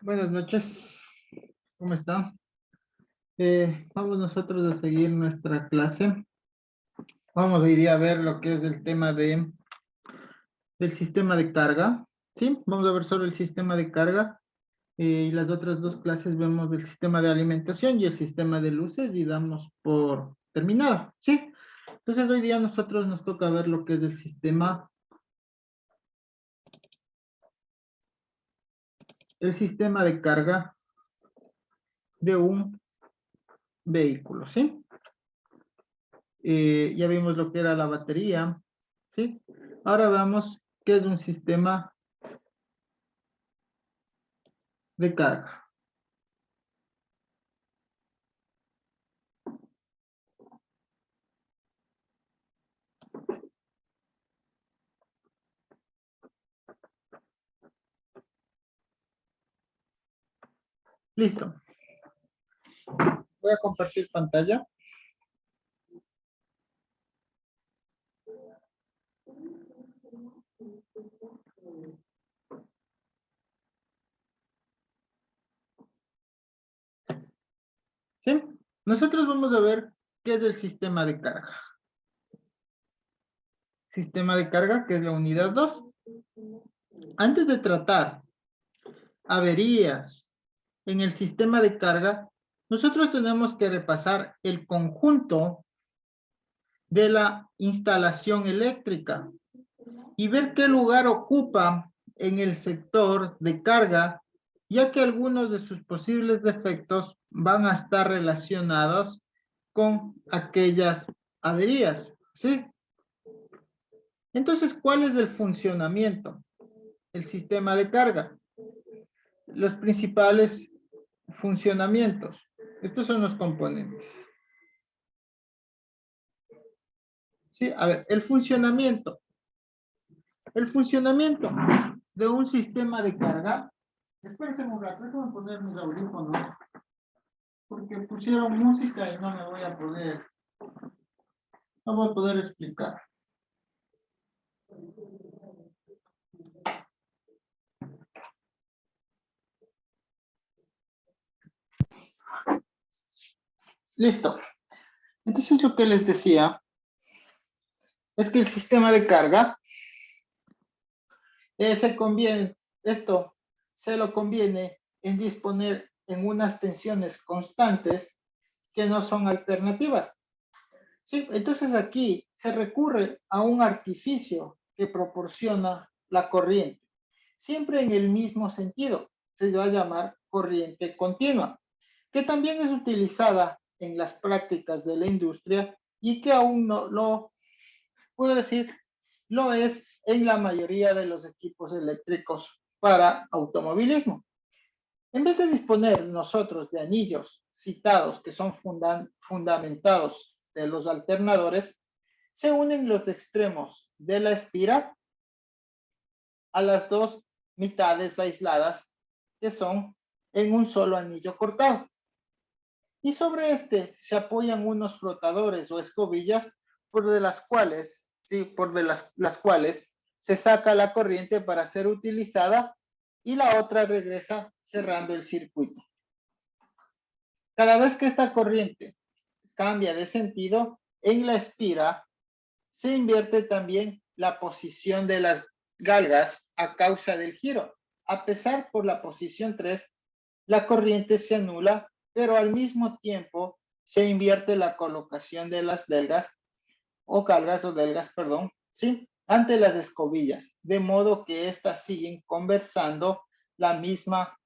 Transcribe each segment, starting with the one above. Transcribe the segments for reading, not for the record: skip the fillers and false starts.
Buenas noches, ¿cómo están? Vamos nosotros a seguir nuestra clase. Vamos hoy día a ver lo que es el tema del sistema de carga. ¿Sí? Vamos a ver solo el sistema de carga. Y las otras dos clases vemos el sistema de alimentación y el sistema de luces y damos por terminado. ¿Sí? Entonces hoy día a nosotros nos toca ver lo que es el sistema de carga de un vehículo. ¿Sí? Ya vimos lo que era la batería, ¿sí? Ahora veamos qué es un sistema de carga. Listo. Voy a compartir pantalla. ¿Sí? Nosotros vamos a ver qué es el sistema de carga. Sistema de carga, que es la unidad 2. Antes de tratar averías en el sistema de carga, nosotros tenemos que repasar el conjunto de la instalación eléctrica y ver qué lugar ocupa en el sector de carga, ya que algunos de sus posibles defectos van a estar relacionados con aquellas averías, ¿sí? Entonces, ¿cuál es el funcionamiento? El sistema de carga. Los principales funcionamientos. Estos son los componentes. ¿Sí? A ver, el funcionamiento. El funcionamiento de un sistema de carga. Espérense un rato, déjenme poner mis audífonos, porque pusieron música y no me voy a poder, no voy a poder explicar. Listo. Entonces lo que les decía es que el sistema de carga esto se lo conviene en disponer en unas tensiones constantes que no son alternativas. Sí, entonces aquí se recurre a un artificio que proporciona la corriente, siempre en el mismo sentido, se va a llamar corriente continua, que también es utilizada en las prácticas de la industria y que aún no lo, puedo decir, lo es en la mayoría de los equipos eléctricos para automovilismo. En vez de disponer nosotros de anillos citados que son fundamentados de los alternadores, se unen los extremos de la espira a las dos mitades aisladas que son en un solo anillo cortado. Y sobre este se apoyan unos flotadores o escobillas por de las cuales, ¿sí? Por de las cuales se saca la corriente para ser utilizada y la otra regresa cerrando el circuito. Cada vez que esta corriente cambia de sentido, en la espira se invierte también la posición de las galgas a causa del giro. A pesar por la posición 3, la corriente se anula, pero al mismo tiempo se invierte la colocación de las delgas o delgas, perdón, ¿sí? Ante las escobillas, de modo que éstas siguen conversando la misma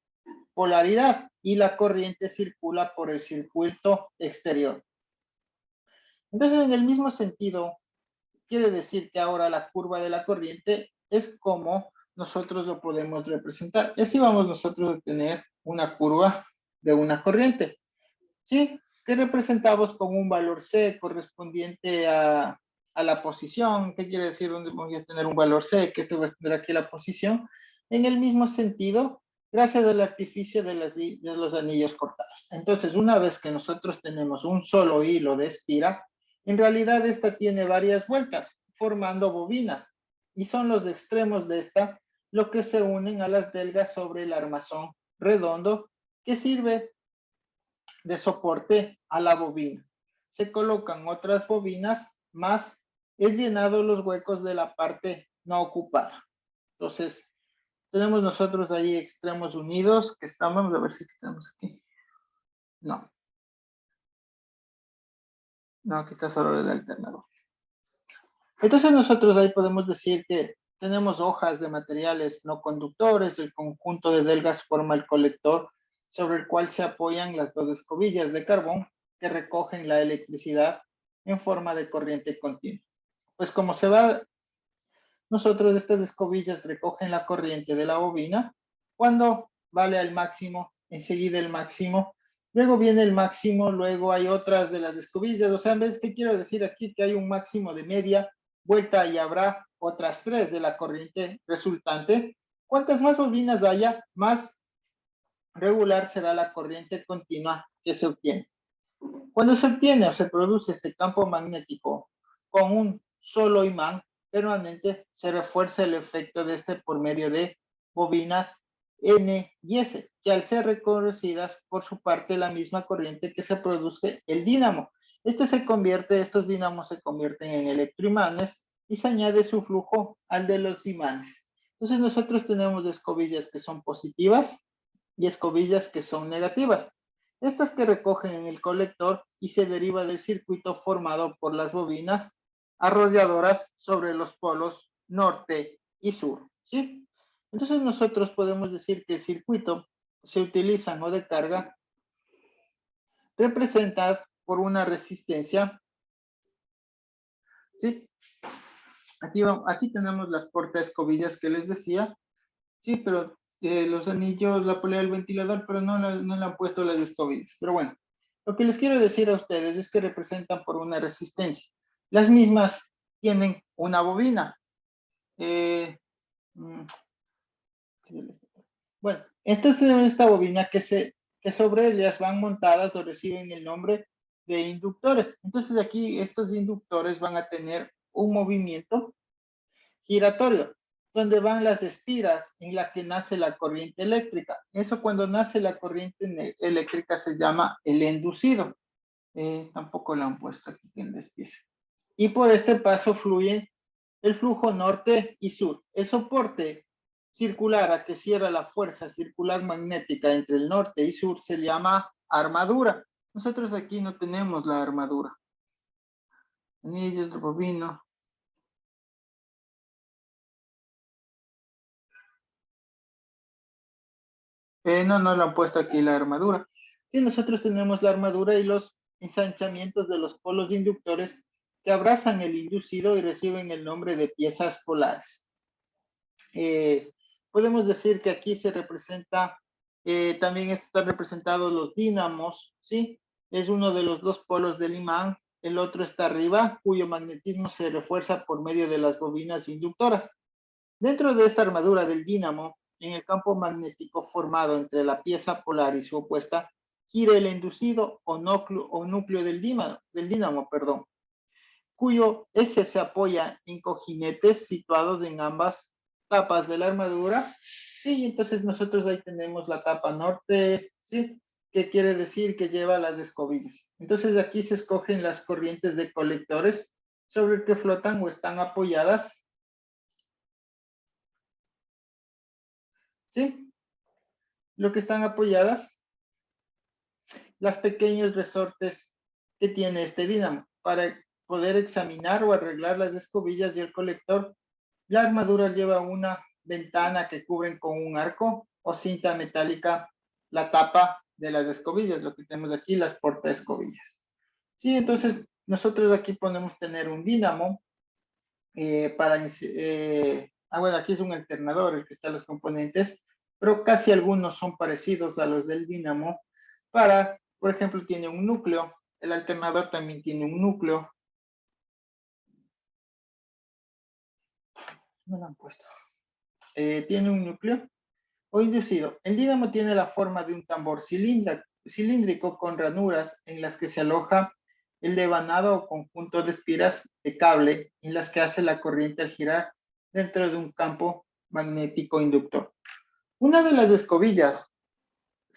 polaridad y la corriente circula por el circuito exterior. Entonces, en el mismo sentido, quiere decir que ahora la curva de la corriente es como nosotros lo podemos representar. Así vamos nosotros a tener una curva de una corriente, ¿sí? Que representamos con un valor C correspondiente a la posición. ¿Qué quiere decir? ¿Dónde voy a tener un valor C? Que esto va a tener aquí la posición. En el mismo sentido, gracias al artificio de los anillos cortados. Entonces, una vez que nosotros tenemos un solo hilo de espira, en realidad esta tiene varias vueltas, formando bobinas. Y son los extremos de esta lo que se unen a las delgas sobre el armazón redondo que sirve de soporte a la bobina. Se colocan otras bobinas más es llenado los huecos de la parte no ocupada. Entonces, tenemos nosotros ahí extremos unidos que estamos, a ver si tenemos aquí. No. No, aquí está solo el alternador. Entonces nosotros ahí podemos decir que tenemos hojas de materiales no conductores, el conjunto de delgas forma el colector sobre el cual se apoyan las dos escobillas de carbón que recogen la electricidad en forma de corriente continua. Pues como se va, nosotros estas escobillas recogen la corriente de la bobina cuando vale al máximo, enseguida el máximo, luego viene el máximo, luego hay otras de las escobillas, o sea, en vez que quiero decir aquí que hay un máximo de media vuelta y habrá otras 3 de la corriente resultante. Cuantas más bobinas haya, más regular será la corriente continua que se obtiene. Cuando se obtiene o se produce este campo magnético con un solo imán permanente, se refuerza el efecto de este por medio de bobinas N y S, que al ser reconocidas por su parte la misma corriente que se produce el dínamo. Estos dínamos se convierten en electroimanes y se añade su flujo al de los imanes. Entonces nosotros tenemos escobillas que son positivas y escobillas que son negativas. Estas que recogen en el colector y se deriva del circuito formado por las bobinas arrolladoras sobre los polos norte y sur, ¿sí? Entonces nosotros podemos decir que el circuito se utiliza no de carga representada por una resistencia, ¿sí? Aquí tenemos las portaescobillas que les decía, sí, pero los anillos, la polea del ventilador, pero no le han puesto las escobillas. Pero bueno, lo que les quiero decir a ustedes es que representan por una resistencia. Las mismas tienen una bobina. Bueno, entonces esta bobina que sobre ellas van montadas o reciben el nombre de inductores. Entonces aquí estos inductores van a tener un movimiento giratorio, donde van las espiras en la que nace la corriente eléctrica. Eso cuando nace la corriente eléctrica se llama el inducido. Tampoco lo han puesto aquí en les dice. Y por este paso fluye el flujo norte y sur. El soporte circular a que cierra la fuerza circular magnética entre el norte y sur se llama armadura. Nosotros aquí no tenemos la armadura. Anillos de bobino. No lo han puesto aquí la armadura. Sí, nosotros tenemos la armadura y los ensanchamientos de los polos inductores que abrazan el inducido y reciben el nombre de piezas polares. Podemos decir que aquí se representa, también están representados los dínamos, ¿sí? Es uno de los dos polos del imán, el otro está arriba, cuyo magnetismo se refuerza por medio de las bobinas inductoras. Dentro de esta armadura del dínamo, en el campo magnético formado entre la pieza polar y su opuesta, gira el inducido o núcleo del dínamo, cuyo eje se apoya en cojinetes situados en ambas tapas de la armadura. Sí, entonces nosotros ahí tenemos la tapa norte, ¿sí? Que quiere decir que lleva las escobillas. Entonces aquí se escogen las corrientes de colectores sobre el que flotan o están apoyadas, ¿sí? Lo que están apoyadas, las pequeños resortes que tiene este dínamo. Para poder examinar o arreglar las escobillas y el colector, la armadura lleva una ventana que cubren con un arco o cinta metálica la tapa de las escobillas, lo que tenemos aquí, las portaescobillas. Sí, entonces nosotros aquí podemos tener un dínamo bueno, aquí es un alternador el que está en los componentes, pero casi algunos son parecidos a los del dínamo. Por ejemplo, tiene un núcleo, el alternador también tiene un núcleo. No lo han puesto. Tiene un núcleo o inducido. El dínamo tiene la forma de un tambor cilíndrico con ranuras en las que se aloja el devanado o conjunto de espiras de cable en las que hace la corriente al girar dentro de un campo magnético inductor. Una de las escobillas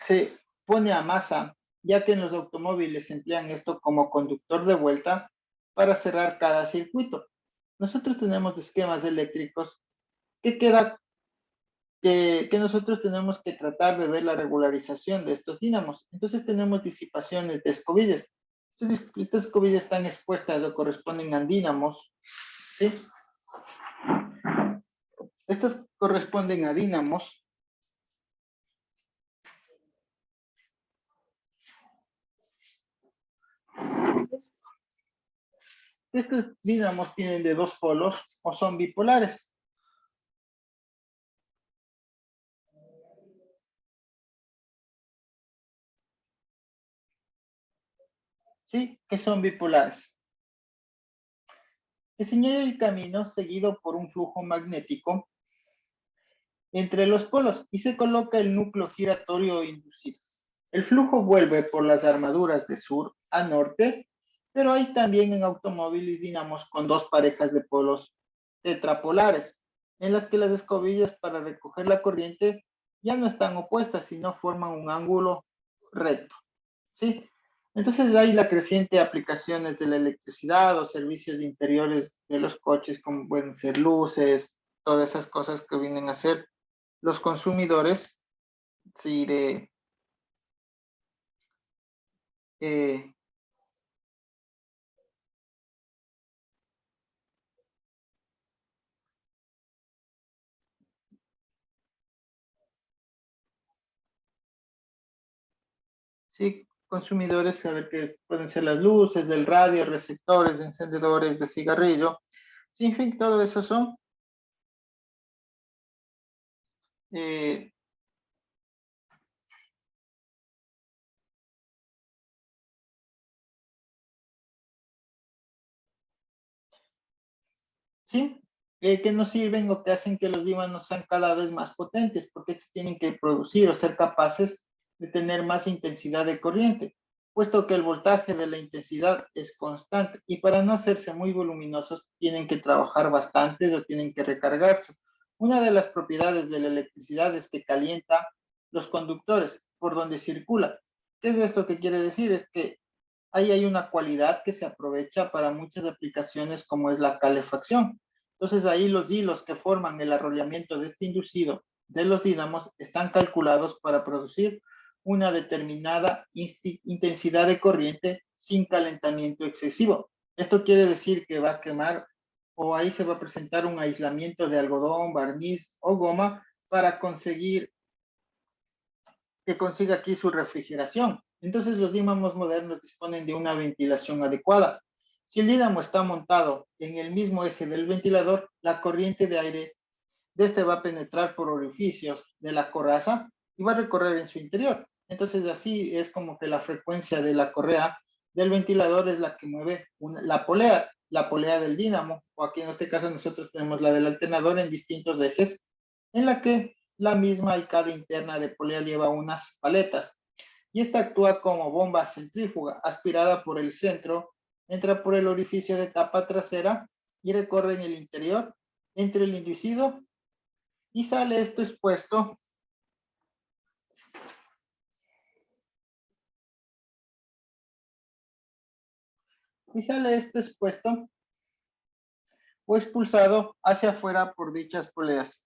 se pone a masa, ya que en los automóviles emplean esto como conductor de vuelta para cerrar cada circuito. Nosotros tenemos esquemas eléctricos que queda que nosotros tenemos que tratar de ver la regularización de estos dínamos. Entonces tenemos disipaciones de escobillas. Estas escobillas están expuestas o corresponden a dínamos, ¿sí? Estas corresponden a dínamos. Estos dínamos tienen de dos polos o son bipolares. ¿Sí? Que son bipolares. Que señala el camino seguido por un flujo magnético entre los polos y se coloca el núcleo giratorio inducido. El flujo vuelve por las armaduras de sur a norte, pero hay también en automóviles dínamos con dos parejas de polos tetrapolares, en las que las escobillas para recoger la corriente ya no están opuestas, sino forman un ángulo recto. ¿Sí? Entonces hay la creciente aplicaciones de la electricidad o servicios interiores de los coches, como pueden ser luces, todas esas cosas que vienen a ser los consumidores, sí, eh, sí, consumidores, a ver qué pueden ser las luces del radio, receptores, encendedores de cigarrillo, sí, en fin, todo eso son eh, ¿sí? Que nos sirven o que hacen que los dívanos sean cada vez más potentes, porque estos tienen que producir o ser capaces de tener más intensidad de corriente, puesto que el voltaje de la intensidad es constante y para no hacerse muy voluminosos tienen que trabajar bastante o tienen que recargarse. Una de las propiedades de la electricidad es que calienta los conductores por donde circula. ¿Qué es esto que quiere decir? Es que ahí hay una cualidad que se aprovecha para muchas aplicaciones como es la calefacción. Entonces ahí los hilos que forman el arrollamiento de este inducido de los dínamos están calculados para producir una determinada intensidad de corriente sin calentamiento excesivo. Esto quiere decir que va a quemar o ahí se va a presentar un aislamiento de algodón, barniz o goma para conseguir que consiga aquí su refrigeración. Entonces los dínamos modernos disponen de una ventilación adecuada. Si el dínamo está montado en el mismo eje del ventilador, la corriente de aire de este va a penetrar por orificios de la coraza y va a recorrer en su interior. Entonces así es como que la frecuencia de la correa del ventilador es la que mueve la polea del dínamo, o aquí en este caso nosotros tenemos la del alternador en distintos ejes, en la que la misma y cada interna de polea lleva unas paletas. Y esta actúa como bomba centrífuga, aspirada por el centro, entra por el orificio de tapa trasera y recorre en el interior entre el inducido y sale esto expuesto. Y sale esto expuesto o expulsado hacia afuera por dichas poleas.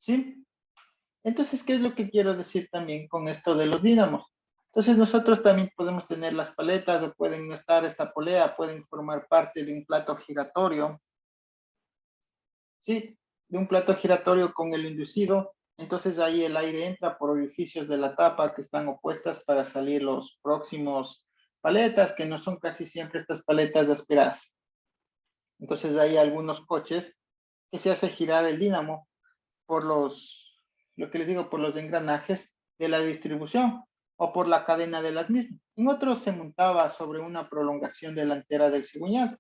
¿Sí? Entonces, ¿qué es lo que quiero decir también con esto de los dínamos? Entonces, nosotros también podemos tener las paletas o pueden no estar esta polea, pueden formar parte de un plato giratorio, ¿sí? De un plato giratorio con el inducido. Entonces, ahí el aire entra por orificios de la tapa que están opuestas para salir los próximos paletas, que no son casi siempre estas paletas aspiradas. Entonces, hay algunos coches que se hace girar el dínamo por lo que les digo, por los engranajes de la distribución o por la cadena de las mismas. En otros se montaba sobre una prolongación delantera del cigüeñal.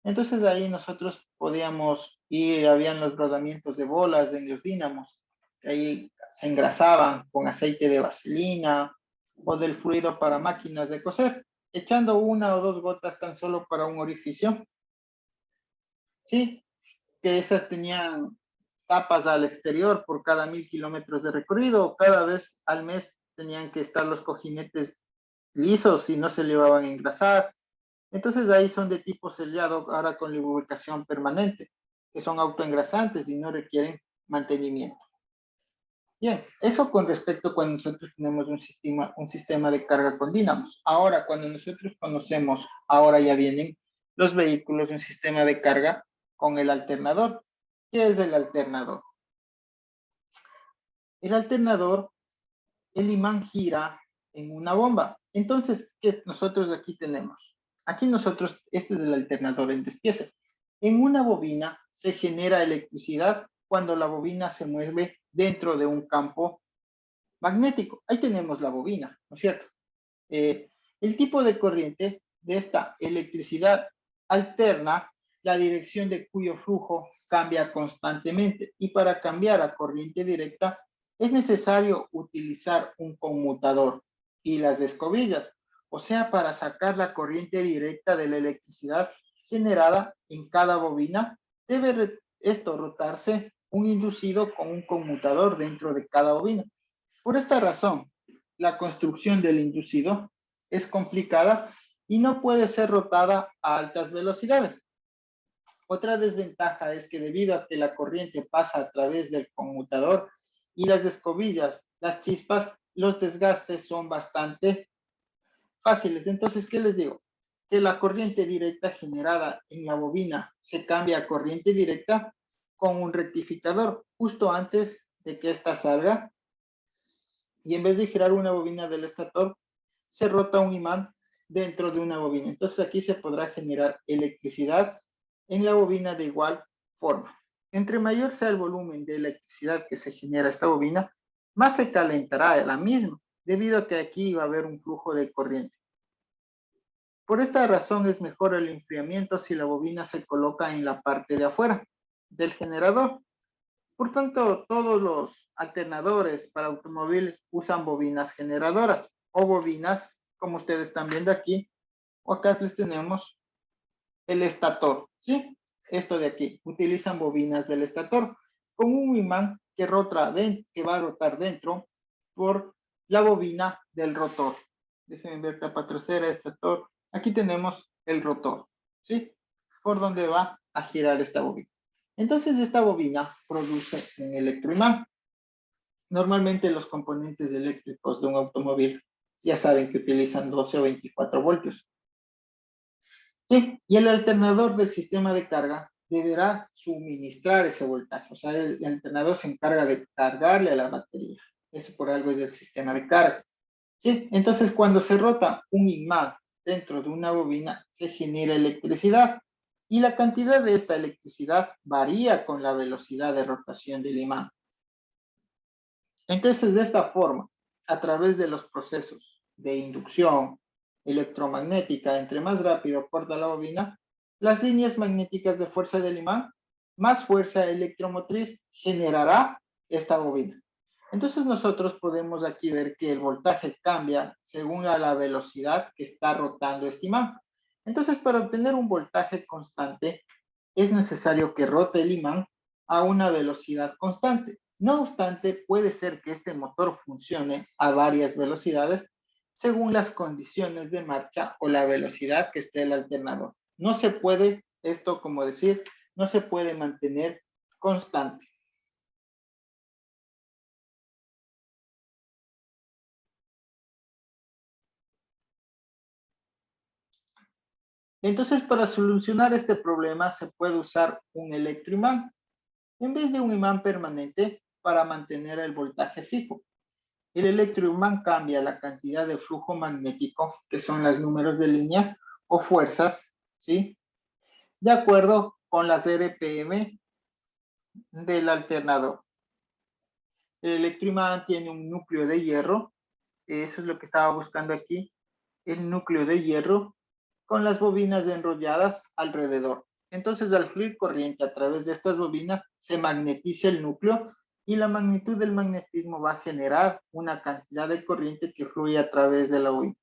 Entonces ahí nosotros podíamos ir, habían los rodamientos de bolas en los dínamos, que ahí se engrasaban con aceite de vaselina o del fluido para máquinas de coser, echando una o dos gotas tan solo para un orificio. Sí, que esas tenían tapas al exterior por cada 1000 kilómetros de recorrido. Cada vez al mes tenían que estar los cojinetes lisos y no se llevaban a engrasar. Entonces ahí son de tipo sellado, ahora con lubricación permanente, que son autoengrasantes y no requieren mantenimiento. Bien, eso con respecto cuando nosotros tenemos un sistema de carga con dínamos. Ahora, cuando nosotros conocemos, ahora ya vienen los vehículos, un sistema de carga con el alternador. ¿Qué es el alternador? El alternador, el imán gira en una bomba. Entonces, ¿qué nosotros aquí tenemos? Aquí nosotros, este es el alternador en despiece. En una bobina se genera electricidad cuando la bobina se mueve dentro de un campo magnético. Ahí tenemos la bobina, ¿no es cierto? El tipo de corriente de esta electricidad alterna la dirección de cuyo flujo cambia constantemente y para cambiar a corriente directa es necesario utilizar un conmutador y las escobillas, o sea, para sacar la corriente directa de la electricidad generada en cada bobina, debe esto rotarse un inducido con un conmutador dentro de cada bobina. Por esta razón, la construcción del inducido es complicada y no puede ser rotada a altas velocidades. Otra desventaja es que debido a que la corriente pasa a través del conmutador y las escobillas, las chispas, los desgastes son bastante fáciles. Entonces, ¿qué les digo? Que la corriente directa generada en la bobina se cambia a corriente directa con un rectificador justo antes de que ésta salga y en vez de girar una bobina del estator, se rota un imán dentro de una bobina. Entonces aquí se podrá generar electricidad en la bobina de igual forma. Entre mayor sea el volumen de electricidad que se genera esta bobina, más se calentará la misma, debido a que aquí va a haber un flujo de corriente. Por esta razón es mejor el enfriamiento si la bobina se coloca en la parte de afuera del generador. Por tanto, todos los alternadores para automóviles usan bobinas generadoras o bobinas, como ustedes están viendo aquí, o acá les tenemos el estator, ¿sí? Esto de aquí, utilizan bobinas del estator con un imán que va a rotar dentro por la bobina del rotor. Déjenme ver capa trasera, estator. Aquí tenemos el rotor, ¿sí? Por donde va a girar esta bobina. Entonces esta bobina produce un electroimán. Normalmente los componentes eléctricos de un automóvil ya saben que utilizan 12 o 24 voltios. Sí, y el alternador del sistema de carga deberá suministrar ese voltaje. O sea, el alternador se encarga de cargarle a la batería. Eso por algo es el sistema de carga. Sí, entonces cuando se rota un imán dentro de una bobina, se genera electricidad. Y la cantidad de esta electricidad varía con la velocidad de rotación del imán. Entonces, de esta forma, a través de los procesos de inducción electromagnética, entre más rápido corta la bobina, las líneas magnéticas de fuerza del imán, más fuerza electromotriz generará esta bobina. Entonces nosotros podemos aquí ver que el voltaje cambia según la velocidad que está rotando este imán. Entonces, para obtener un voltaje constante, es necesario que rote el imán a una velocidad constante. No obstante, puede ser que este motor funcione a varias velocidades según las condiciones de marcha o la velocidad que esté el alternador. No se puede, esto como decir, no se puede mantener constante. Entonces, para solucionar este problema se puede usar un electroimán en vez de un imán permanente para mantener el voltaje fijo. El electroimán cambia la cantidad de flujo magnético, que son los números de líneas o fuerzas, ¿sí? De acuerdo con las RPM del alternador. El electroimán tiene un núcleo de hierro, eso es lo que estaba buscando aquí, el núcleo de hierro con las bobinas enrolladas alrededor. Entonces, al fluir corriente a través de estas bobinas, se magnetiza el núcleo y la magnitud del magnetismo va a generar una cantidad de corriente que fluye a través de la bobina.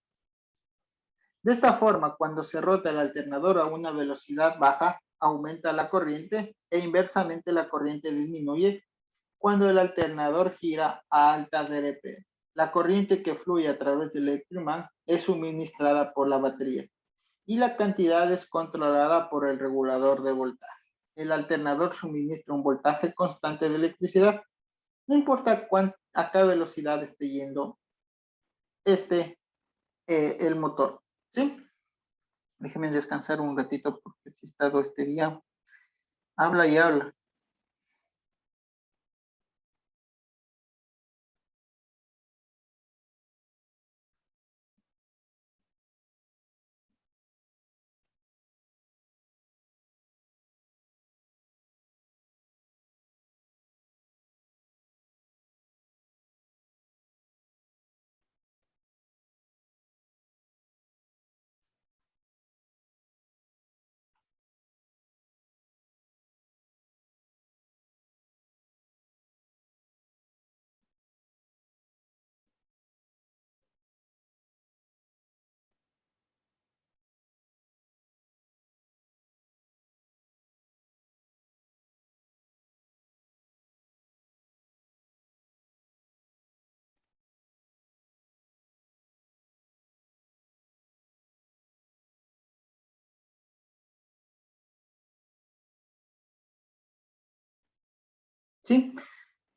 De esta forma, cuando se rota el alternador a una velocidad baja, aumenta la corriente e inversamente la corriente disminuye cuando el alternador gira a altas RPM. La corriente que fluye a través del electroimán es suministrada por la batería y la cantidad es controlada por el regulador de voltaje. El alternador suministra un voltaje constante de electricidad, no importa a qué velocidad esté yendo el motor. ¿Sí? Déjenme descansar un ratito porque si he estado este día, habla y habla. ¿Sí?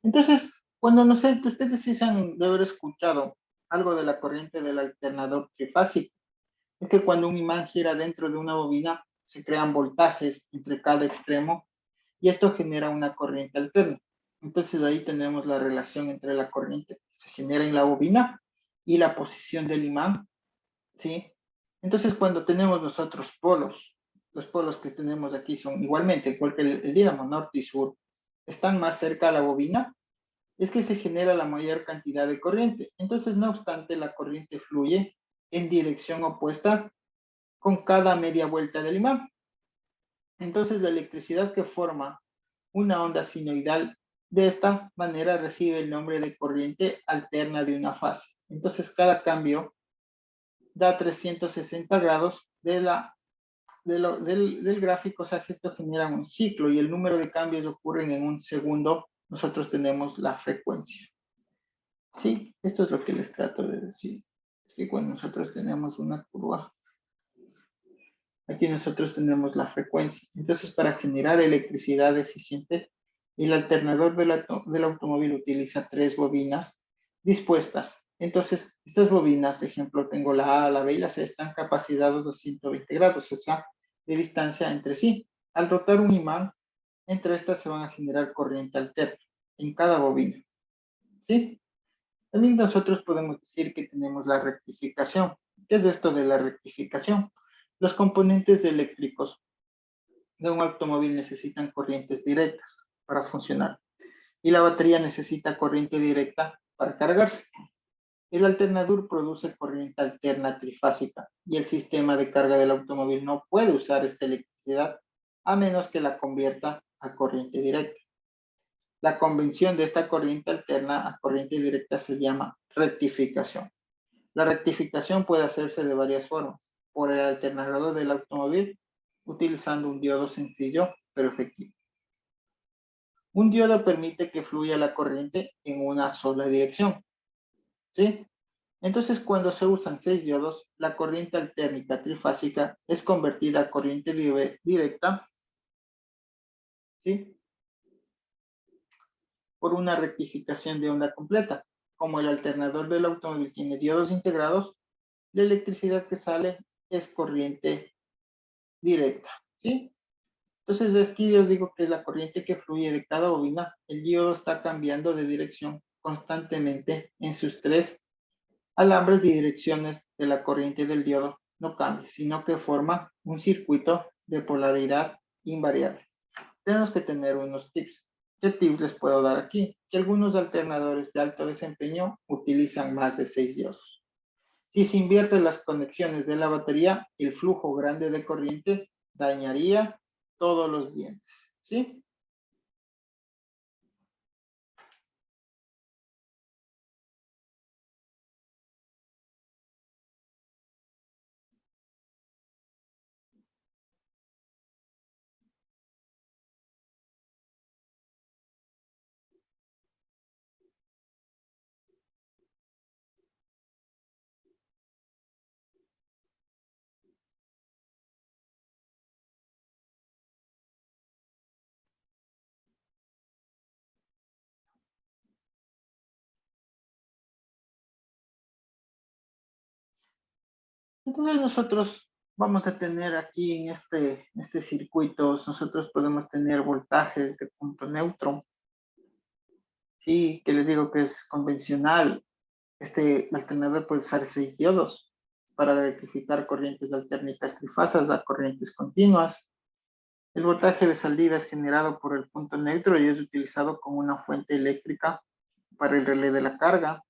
Entonces, cuando no sé, ustedes sí se han de haber escuchado algo de la corriente del alternador trifásico, es que cuando un imán gira dentro de una bobina, se crean voltajes entre cada extremo y esto genera una corriente alterna. Entonces ahí tenemos la relación entre la corriente que se genera en la bobina y la posición del imán, ¿sí? Entonces cuando tenemos nosotros polos, los polos que tenemos aquí son igualmente, igual que el dínamo norte y sur, están más cerca a la bobina, es que se genera la mayor cantidad de corriente. Entonces, no obstante, la corriente fluye en dirección opuesta con cada media vuelta del imán. Entonces, la electricidad que forma una onda sinoidal de esta manera recibe el nombre de corriente alterna de una fase. Entonces, cada cambio da 360 grados del gráfico, o sea que esto genera un ciclo y el número de cambios ocurren en un segundo. Nosotros tenemos la frecuencia. Sí, esto es lo que les trato de decir. Es que cuando nosotros tenemos una curva, aquí nosotros tenemos la frecuencia. Entonces, para generar electricidad eficiente, el alternador del automóvil utiliza 3 bobinas dispuestas. Entonces, estas bobinas, de ejemplo, tengo la A, la B y la C, están capacitados a 120 grados, o sea, de distancia entre sí. Al rotar un imán, entre estas se van a generar corriente alterna en cada bobina. ¿Sí? También nosotros podemos decir que tenemos la rectificación. ¿Qué es esto de la rectificación? Los componentes eléctricos de un automóvil necesitan corrientes directas para funcionar y la batería necesita corriente directa para cargarse. El alternador produce corriente alterna trifásica y el sistema de carga del automóvil no puede usar esta electricidad a menos que la convierta a corriente directa. La convención de esta corriente alterna a corriente directa se llama rectificación. La rectificación puede hacerse de varias formas. Por el alternador del automóvil, utilizando un diodo sencillo pero efectivo. Un diodo permite que fluya la corriente en una sola dirección. ¿Sí? Entonces, cuando se usan 6 diodos, la corriente altérnica trifásica es convertida a corriente directa, ¿sí? Por una rectificación de onda completa. Como el alternador del automóvil tiene diodos integrados, la electricidad que sale es corriente directa, ¿sí? Entonces aquí yo digo que la corriente que fluye de cada bobina, el diodo está cambiando de dirección constantemente en sus 3 alambres de direcciones de la corriente del diodo. No cambia, sino que forma un circuito de polaridad invariable. Tenemos que tener unos tips. ¿Qué tips les puedo dar aquí? Que algunos alternadores de alto desempeño utilizan más de 6 diodos. Si se invierten las conexiones de la batería, el flujo grande de corriente dañaría todos los dientes, ¿sí? Entonces nosotros vamos a tener aquí en este circuito, nosotros podemos tener voltajes de punto neutro, ¿sí? Que les digo que es convencional. Este alternador puede usar 6 diodos para rectificar corrientes altérnicas trifasas a corrientes continuas. El voltaje de salida es generado por el punto neutro y es utilizado como una fuente eléctrica para el relé de la carga.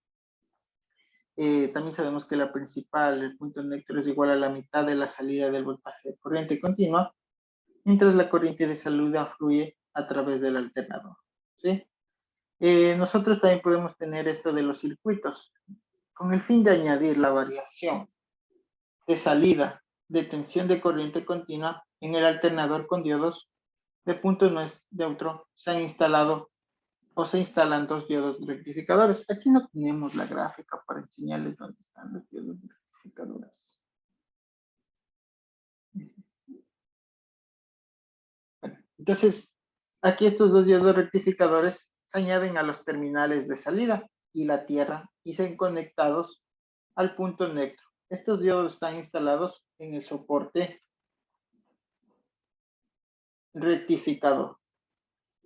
También sabemos que la principal, el punto neutro, es igual a la mitad de la salida del voltaje de corriente continua, mientras la corriente de salida fluye a través del alternador, ¿sí? Nosotros también podemos tener esto de los circuitos, con el fin de añadir la variación de salida de tensión de corriente continua en el alternador con diodos de punto neutro se han instalado o se instalan dos diodos rectificadores. Aquí no tenemos la gráfica para enseñarles dónde están los diodos rectificadores. Bueno, entonces, aquí estos dos diodos rectificadores se añaden a los terminales de salida y la tierra y se han conectados al punto neutro. Estos diodos están instalados en el soporte rectificador.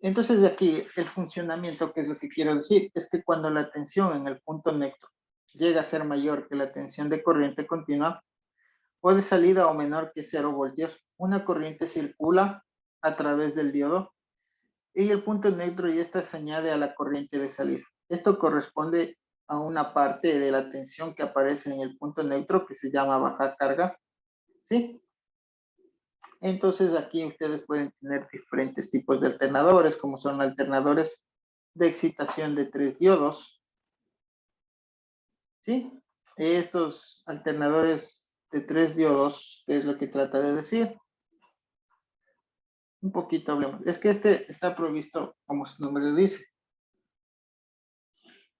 Entonces, de aquí el funcionamiento, que es lo que quiero decir, es que cuando la tensión en el punto neutro llega a ser mayor que la tensión de corriente continua o de salida o menor que 0 voltios, una corriente circula a través del diodo y el punto neutro y esta se añade a la corriente de salida. Esto corresponde a una parte de la tensión que aparece en el punto neutro que se llama baja carga, ¿sí? Entonces aquí ustedes pueden tener diferentes tipos de alternadores, como son alternadores de excitación de 3 diodos, ¿sí? Estos alternadores de 3 diodos, ¿qué es lo que trata de decir? Un poquito hablemos. Es que este está provisto, como su nombre lo dice,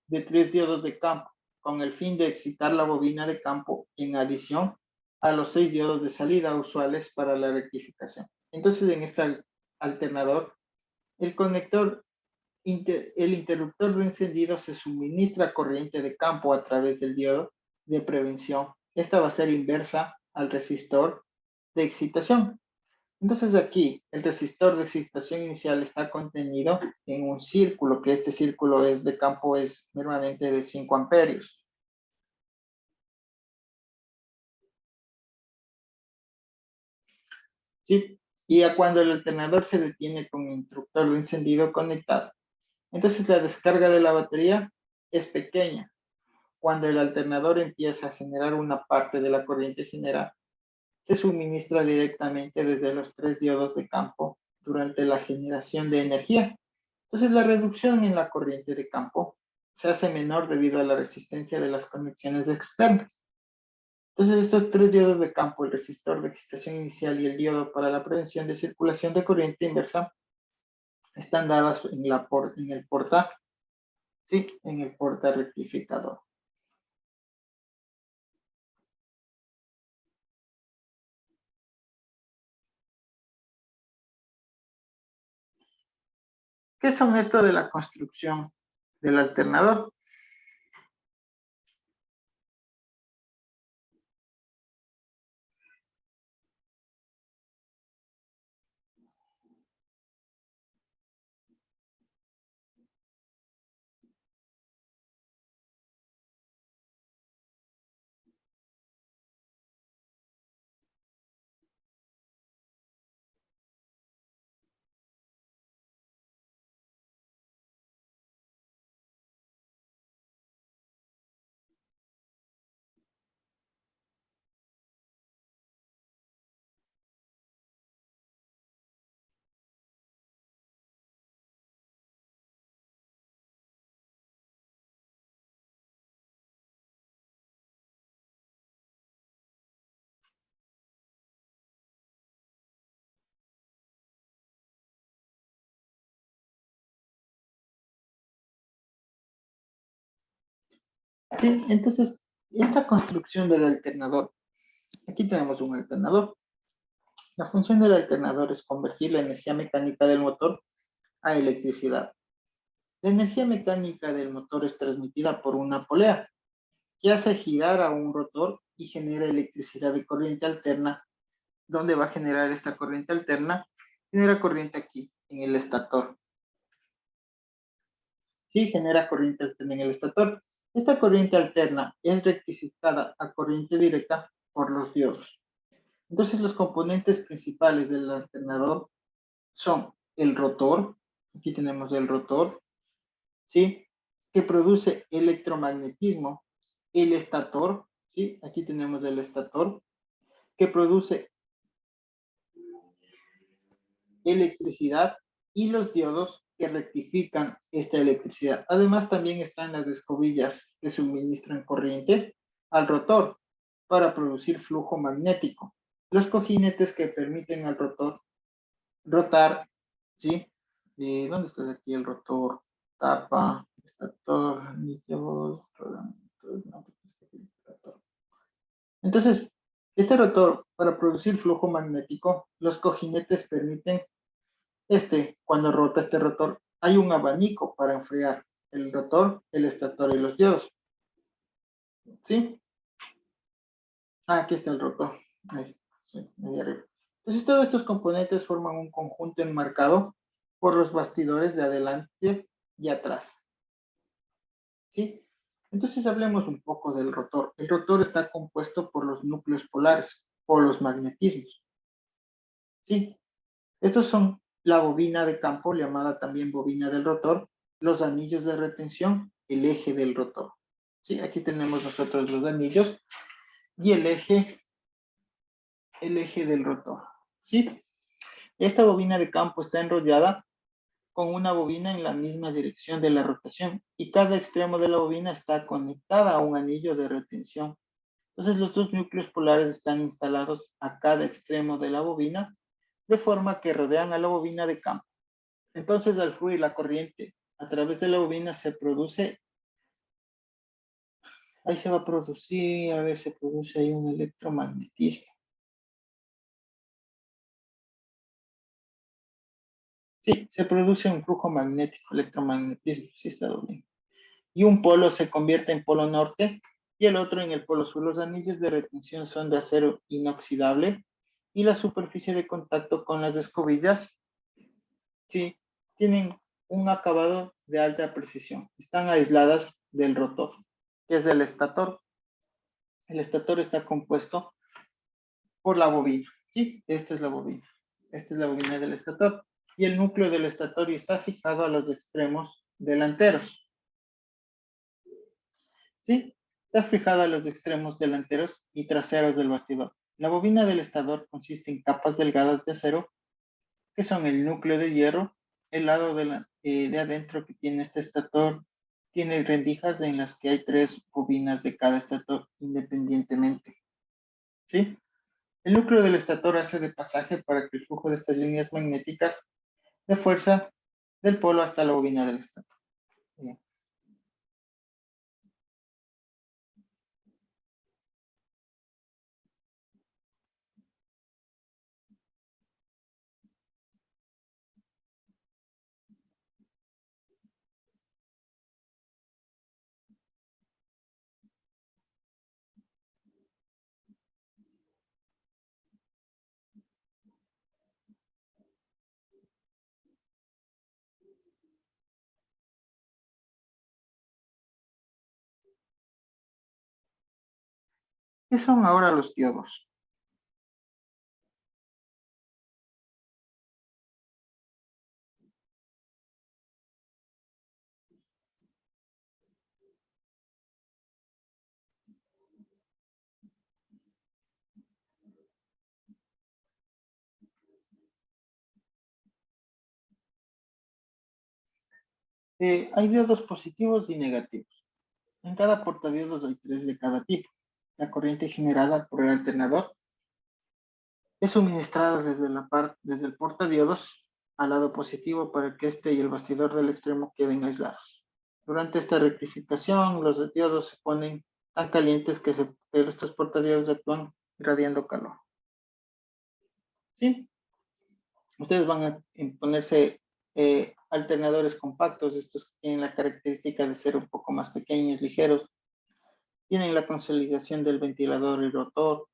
de 3 diodos de campo, con el fin de excitar la bobina de campo en adición a los 6 diodos de salida usuales para la rectificación. Entonces, en este alternador, el conector, el interruptor de encendido se suministra corriente de campo a través del diodo de prevención. Esta va a ser inversa al resistor de excitación. Entonces aquí el resistor de excitación inicial está contenido en un círculo, que este círculo es de campo, es normalmente de 5 amperios. ¿Sí? Y a cuando el alternador se detiene con el interruptor de encendido conectado, entonces la descarga de la batería es pequeña. Cuando el alternador empieza a generar una parte de la corriente general, se suministra directamente desde los 3 diodos de campo durante la generación de energía. Entonces, la reducción en la corriente de campo se hace menor debido a la resistencia de las conexiones externas. Entonces, estos 3 diodos de campo, el resistor de excitación inicial y el diodo para la prevención de circulación de corriente inversa, están dadas en el porta, ¿sí? En el porta rectificador. ¿Qué son esto de la construcción del alternador? Sí, entonces, esta construcción del alternador, aquí tenemos un alternador. La función del alternador es convertir la energía mecánica del motor a electricidad. La energía mecánica del motor es transmitida por una polea que hace girar a un rotor y genera electricidad de corriente alterna. ¿Dónde va a generar esta corriente alterna? Genera corriente aquí, en el estator. Sí, genera corriente alterna en el estator. Esta corriente alterna es rectificada a corriente directa por los diodos. Entonces, los componentes principales del alternador son el rotor, aquí tenemos el rotor, ¿sí? Que produce electromagnetismo, el estator, ¿sí? Aquí tenemos el estator, que produce electricidad y los diodos que rectifican esta electricidad. Además, también están las escobillas que suministran corriente al rotor para producir flujo magnético. Los cojinetes que permiten al rotor rotar, ¿sí? ¿Dónde está aquí el rotor? Tapa, estator, anillos, rodamientos, no, rotor. Entonces, este rotor, para producir flujo magnético, los cojinetes permiten cuando rota este rotor, hay un abanico para enfriar el rotor, el estator y los diodos. ¿Sí? Ah, aquí está el rotor. Ahí, sí, ahí arriba. Entonces, todos estos componentes forman un conjunto enmarcado por los bastidores de adelante y atrás. ¿Sí? Entonces, hablemos un poco del rotor. El rotor está compuesto por los núcleos polares o los magnetismos. ¿Sí? Estos son la bobina de campo, llamada también bobina del rotor, los anillos de retención, el eje del rotor. ¿Sí? Aquí tenemos nosotros los anillos y el eje del rotor. ¿Sí? Esta bobina de campo está enrollada con una bobina en la misma dirección de la rotación y cada extremo de la bobina está conectada a un anillo de retención. Entonces los dos núcleos polares están instalados a cada extremo de la bobina de forma que rodean a la bobina de campo. Entonces, al fluir la corriente a través de la bobina se produce, ahí se va a producir, a ver, se produce ahí un electromagnetismo. Sí, se produce un flujo magnético, electromagnetismo, sí está bien. Y un polo se convierte en polo norte y el otro en el polo sur. Los anillos de retención son de acero inoxidable y la superficie de contacto con las escobillas, sí, tienen un acabado de alta precisión. Están aisladas del rotor, que es el estator. El estator está compuesto por la bobina, ¿sí? Esta es la bobina. Esta es la bobina del estator. Y el núcleo del estator está fijado a los extremos delanteros, ¿sí? Está fijado a los extremos delanteros y traseros del bastidor. La bobina del estator consiste en capas delgadas de acero, que son el núcleo de hierro. El lado de adentro que tiene este estator tiene rendijas en las que hay 3 bobinas de cada estator independientemente, ¿sí? El núcleo del estator hace de pasaje para que el flujo de estas líneas magnéticas de fuerza del polo hasta la bobina del estator. Bien. ¿Qué son ahora los diodos? Hay diodos positivos y negativos. En cada portadiodos hay 3 de cada tipo. La corriente generada por el alternador es suministrada desde el portadiodos al lado positivo para que este y el bastidor del extremo queden aislados. Durante esta rectificación, los diodos se ponen tan calientes que estos portadiodos actúan irradiando calor. ¿Sí? Ustedes van a ponerse alternadores compactos, estos que tienen la característica de ser un poco más pequeños, ligeros. Tienen la consolidación del ventilador y rotor,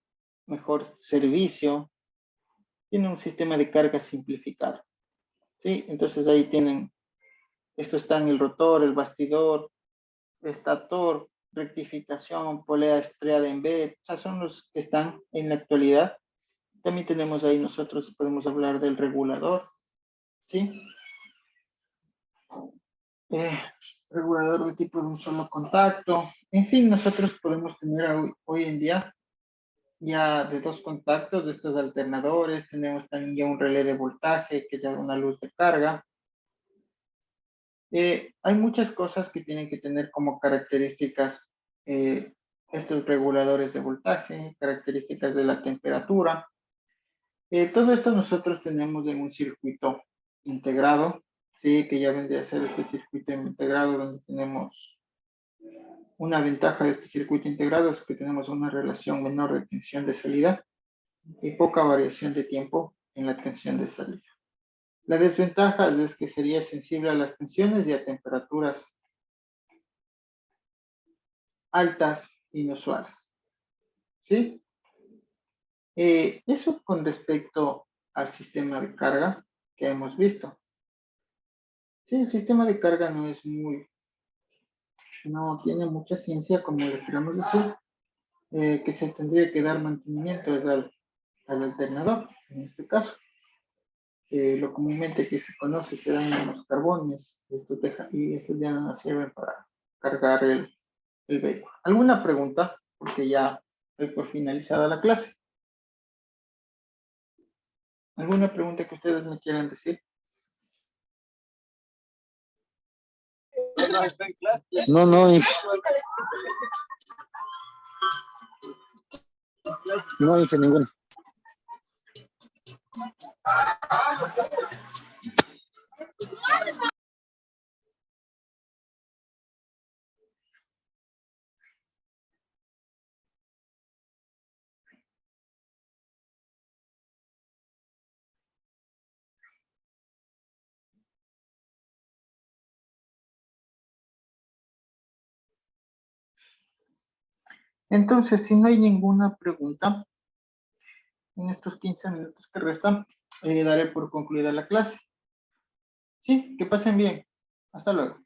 mejor servicio, tienen un sistema de carga simplificado. ¿Sí? Entonces ahí tienen, esto está en el rotor, el bastidor, estator, rectificación, polea estriada en B, o sea, son los que están en la actualidad. También tenemos ahí nosotros, podemos hablar del regulador, ¿sí? Regulador de tipo de un solo contacto. En fin, nosotros podemos tener hoy en día ya de dos contactos de estos alternadores. Tenemos también ya un relé de voltaje que da una luz de carga. Hay muchas cosas que tienen que tener como características estos reguladores de voltaje, características de la temperatura. Todo esto nosotros tenemos en un circuito integrado, sí, que ya vendría a ser este circuito integrado donde tenemos una ventaja de este circuito integrado es que tenemos una relación menor de tensión de salida y poca variación de tiempo en la tensión de salida. La desventaja es que sería sensible a las tensiones y a temperaturas altas inusuales. ¿Sí? Eso con respecto al sistema de carga que hemos visto. Sí, el sistema de carga no tiene mucha ciencia, como le queramos decir, que se tendría que dar mantenimiento al alternador, en este caso. Lo comúnmente que se conoce serán los carbones, y estos ya no sirven para cargar el vehículo. ¿Alguna pregunta? Porque ya estoy por finalizada la clase. ¿Alguna pregunta que ustedes me quieran decir? No, no hice ninguna. Entonces, si no hay ninguna pregunta, en estos 15 minutos que restan, daré por concluida la clase. Sí, que pasen bien. Hasta luego.